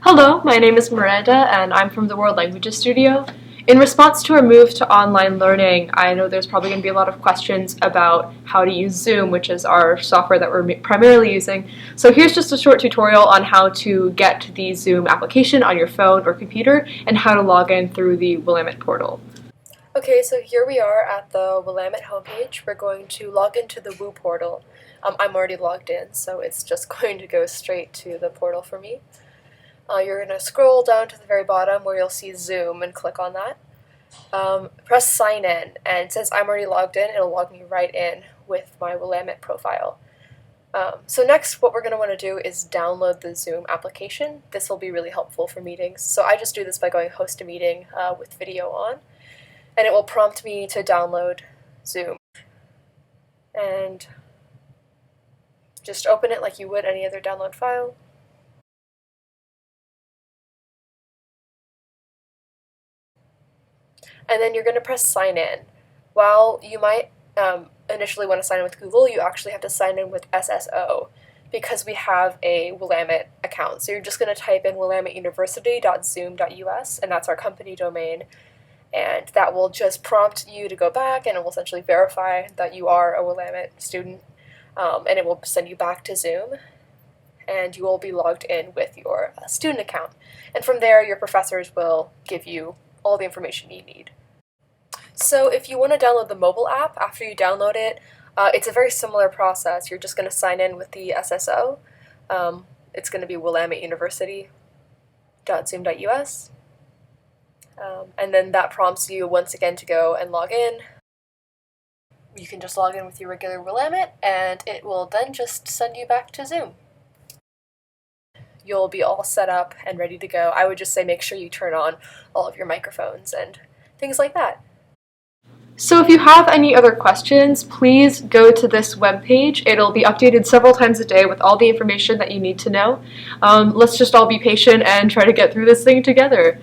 Hello, my name is Miranda and I'm from the World Languages Studio. In response to our move to online learning, I know there's probably going to be a lot of questions about how to use Zoom, which is our software that we're primarily using. So here's just a short tutorial on how to get the Zoom application on your phone or computer and how to log in through the Willamette portal. Okay, so here we are at the Willamette homepage. We're going to log into the Woo portal. I'm already logged in, so it's just going to go straight to the portal for me. You're going to scroll down to the very bottom where you'll see Zoom and click on that. Press sign in, and since I'm already logged in, it'll log me right in with my Willamette profile. So next, what we're going to want to do is download the Zoom application. This will be really helpful for meetings. So I just do this by going host a meeting with video on, and it will prompt me to download Zoom. And just open it like you would any other download file. And then you're going to press sign in. While you might initially want to sign in with Google, you actually have to sign in with SSO because we have a Willamette account. So you're just going to type in willametteuniversity.zoom.us, and that's our company domain. And that will just prompt you to go back, and it will essentially verify that you are a Willamette student, and it will send you back to Zoom, and you will be logged in with your student account. And from there, your professors will give you all the information you need. So if you want to download the mobile app, after you download it, it's a very similar process. You're just going to sign in with the SSO. It's going to be willametteuniversity.zoom.us. And then that prompts you once again to go and log in. You can just log in with your regular Willamette, and it will then just send you back to Zoom. You'll be all set up and ready to go. I would just say make sure you turn on all of your microphones and things like that. So if you have any other questions, please go to this webpage. It'll be updated several times a day with all the information that you need to know. Let's just all be patient and try to get through this thing together.